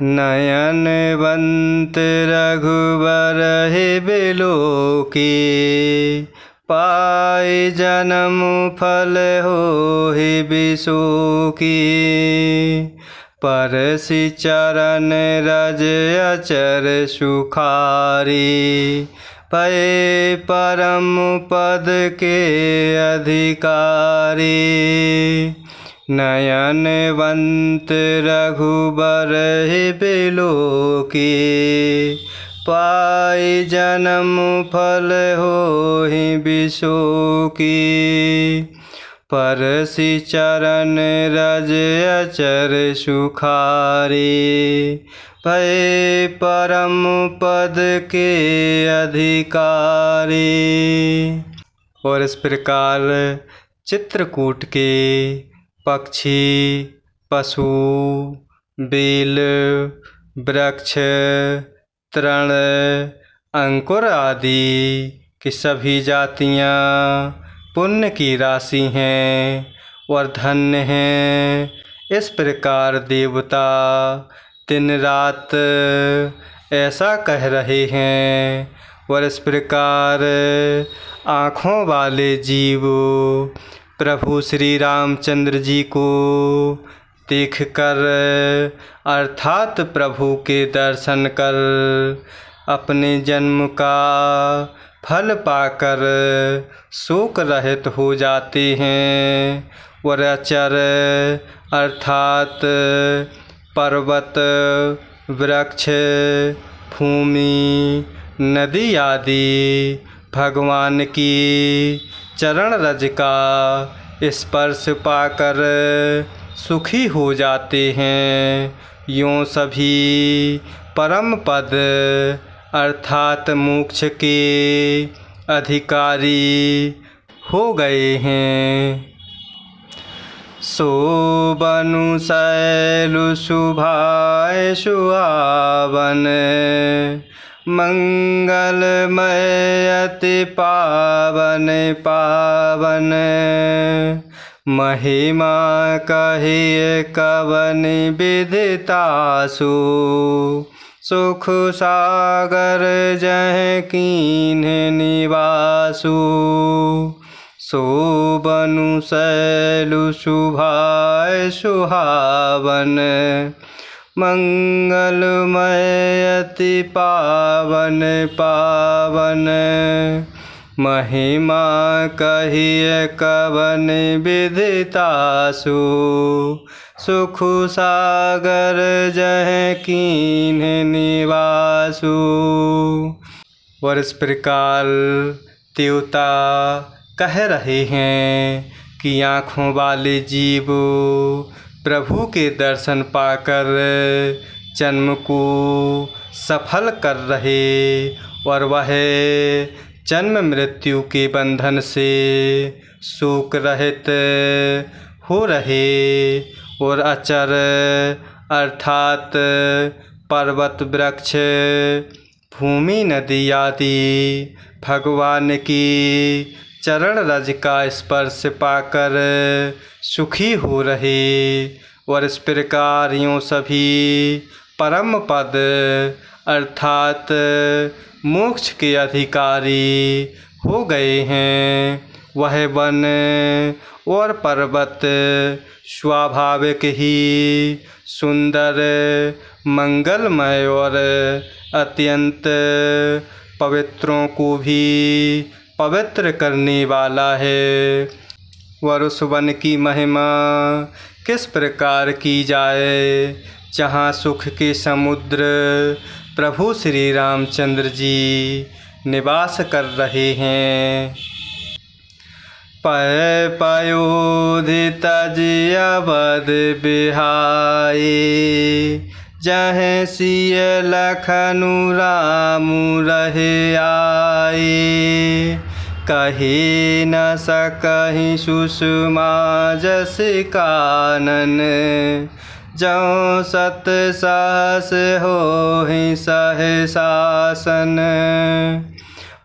नयनवंत रघुबर हे बिलोकी, पाए जन्म फल होहि बिसोकी। परसि चरण रज अचर सुखारी, पए परम पद के अधिकारी। नयनवंत रघुबर हे बिलोकी, पाए जन्म फल होहि बिसोकी। परसि चरण रज अचर सुखारी, भये परम पद के अधिकारी। और इस प्रकार चित्रकूट के पक्षी, पशु, बेल, वृक्ष, तृण, अंकुर आदि की सभी जातियाँ पुण्य की राशि हैं और धन्य हैं। इस प्रकार देवता दिन रात ऐसा कह रहे हैं। और इस प्रकार आँखों वाले जीव प्रभु श्री रामचंद्र जी को देखकर अर्थात प्रभु के दर्शन कर अपने जन्म का फल पाकर शोक रहित हो जाते हैं। और अचर अर्थात पर्वत, वृक्ष, भूमि, नदी आदि भगवान की चरण रज का स्पर्श पाकर सुखी हो जाते हैं। यों सभी परम पद अर्थात मोक्ष के अधिकारी हो गए हैं। शोभनु शैलु शुभाय सुहावन, मंगलमय अति पावन पावन। महिमा कहिए कवन विदितासु, सुख सागर जह कीन्ह निवासु। शोभनु शैलु शुभाय सुहावन, मंगलमय अति पावन पावन। महिमा कहिए कवन विदितासु, सुख सागर जह कीन्ह निवासु। और इस प्रकार देवता कह रहे हैं कि आँखों वाले जीव प्रभु के दर्शन पाकर जन्म को सफल कर रहे और वह जन्म मृत्यु के बंधन से शोक रहित हो रहे। और अचर अर्थात पर्वत, वृक्ष, भूमि, नदी आदि भगवान की चरण रज का स्पर्श पाकर सुखी हो रहे। और इस प्रकार यों सभी परम पद अर्थात मोक्ष के अधिकारी हो गए हैं। वह वन और पर्वत स्वाभाविक ही सुंदर, मंगलमय और अत्यंत पवित्रों को भी पवित्र करने वाला है। और उस वन की महिमा किस प्रकार की जाए जहाँ सुख के समुद्र प्रभु श्री रामचंद्र जी निवास कर रहे हैं। पय पयोधि तजि अवध बिहाई, जह सिय लखनु रामु रहे आए। कही न सकहि सुषमा जस कानन, जौ सत सहस होहि सह शासन।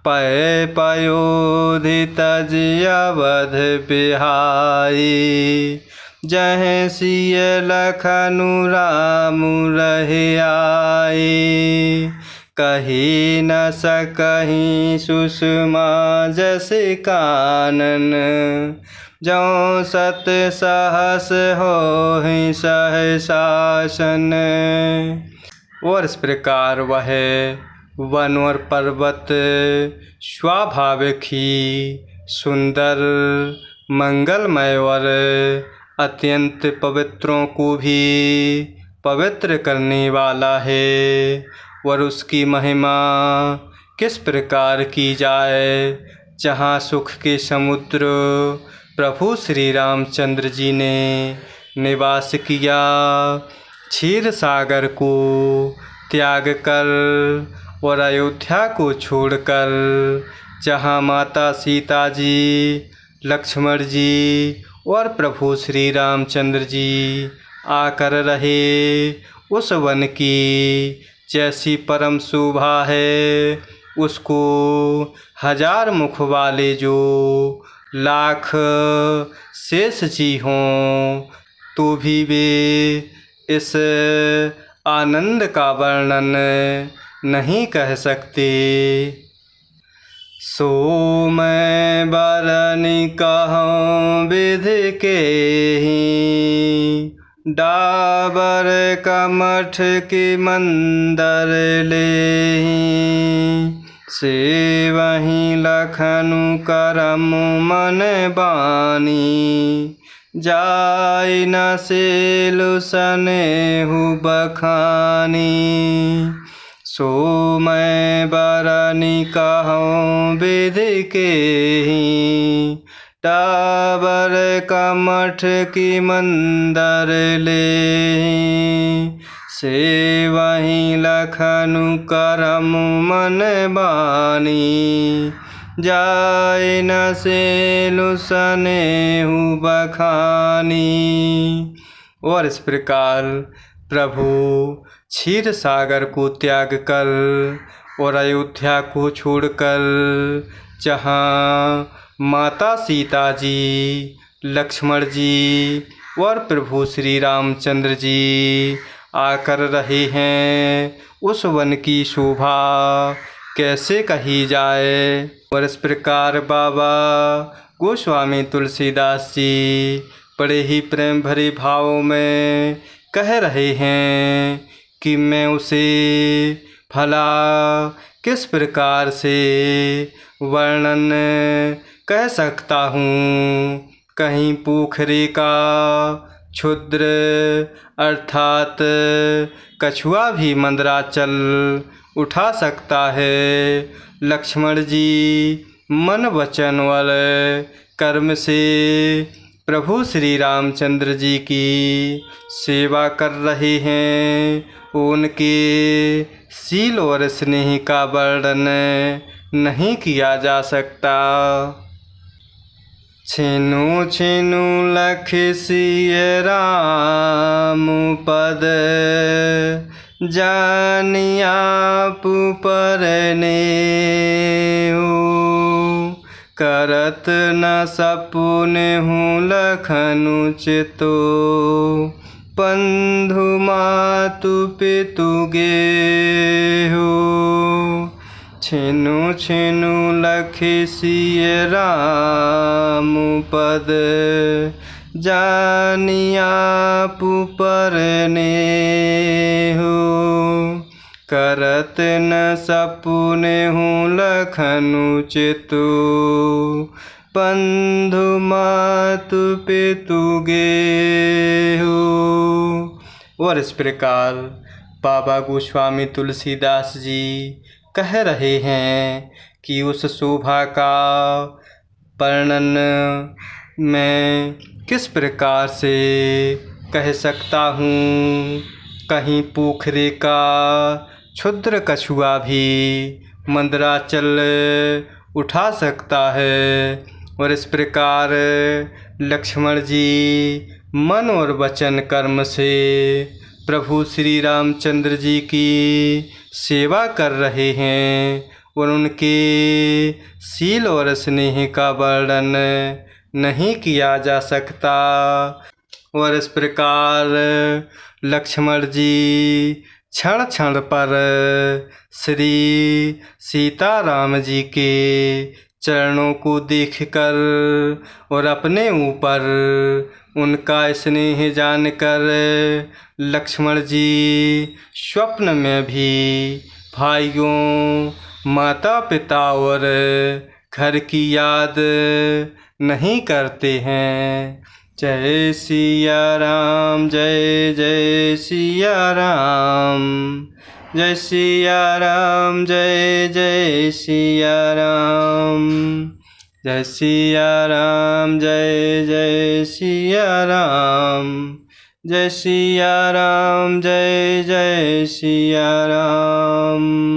पय पयोधि तजि अवध बिहाई, जहाँ सिय लखनु राम रहे आए। कही न सकहीं सुषमा जस कानन, जौं सत सहस होहि सहसासन। और इस प्रकार वह वन और पर्वत स्वाभाविक ही सुंदर, मंगलमय और अत्यंत पवित्रों को भी पवित्र करने वाला है। और उसकी महिमा किस प्रकार की जाए। जहाँ सुख के समुद्र प्रभु श्री रामचंद्र जी ने निवास किया, क्षीर सागर को त्याग कर और अयोध्या को छोड़कर, जहाँ माता सीता जी, लक्ष्मण जी और प्रभु श्री रामचंद्र जी आकर रहे, उस वन की जैसी परम शोभा है, उसको हजार मुख वाले जो लाख शेष जी हों तो भी वे इस आनंद का वर्णन नहीं कह सकते। सो मैं बरनि कहूँ विधि के ही, डाबर कमठ की मंदर लेहि। से वहीं लखनु करम मन बानी, जाय न सेलु सनेहु बखानी। सो मैं बरनि कहूँ विधि के ही, डाबर कमठ की मंदर लेहि। से वहीं लखनु करम मन बानी, जाय न सेलु सनेहु बखानी। और इस प्रकार प्रभु क्षीर सागर को त्याग कर और अयोध्या को छोड़कर, जहाँ माता सीता जी, लक्ष्मण जी और प्रभु श्री रामचंद्र जी आकर रहे हैं, उस वन की शोभा कैसे कही जाए। और इस प्रकार बाबा गोस्वामी तुलसीदास जी बड़े ही प्रेम भरे भावों में कह रहे हैं कि मैं उसे भला किस प्रकार से वर्णन कह सकता हूँ। कहीं पोखरे का क्षुद्र अर्थात कछुआ भी मंदराचल उठा सकता है। लक्ष्मण जी मन वचन और कर्म से प्रभु श्री रामचंद्र जी की सेवा कर रहे हैं। उनके शील और स्नेह का वर्णन नहीं किया जा सकता। छिनु छिनु लख सिय राम पद, जानिया पुपरने करत न सपुने हूँ लखनु चितो, बंधु मातु पितु गेहु। छिनु छिनु लख सिय राम पद, जानिया पुपरने करत न सपुने हूँ लखनु चितु, बंधु मातु पितु गेहु। और इस प्रकार बाबा गोस्वामी तुलसीदास जी कह रहे हैं कि उस शोभा का वर्णन मैं किस प्रकार से कह सकता हूँ। कहीं पोखरे का क्षुद्र कछुआ भी मंदराचल उठा सकता है। और इस प्रकार लक्ष्मण जी मन और वचन कर्म से प्रभु श्री रामचंद्र जी की सेवा कर रहे हैं और उनके शील और स्नेह का वर्णन नहीं किया जा सकता। और इस प्रकार लक्ष्मण जी क्षण क्षण पर श्री सीताराम जी के चरणों को देखकर और अपने ऊपर उनका स्नेह जानकर लक्ष्मण जी स्वप्न में भी भाइयों, माता पिता और घर की याद नहीं करते हैं। जय सिया राम, जय जय सिया राम, जय सिया राम, जय जय सिया राम, जय सिया राम, जय जय सिया राम, जय सिया राम, जय जय सिया राम।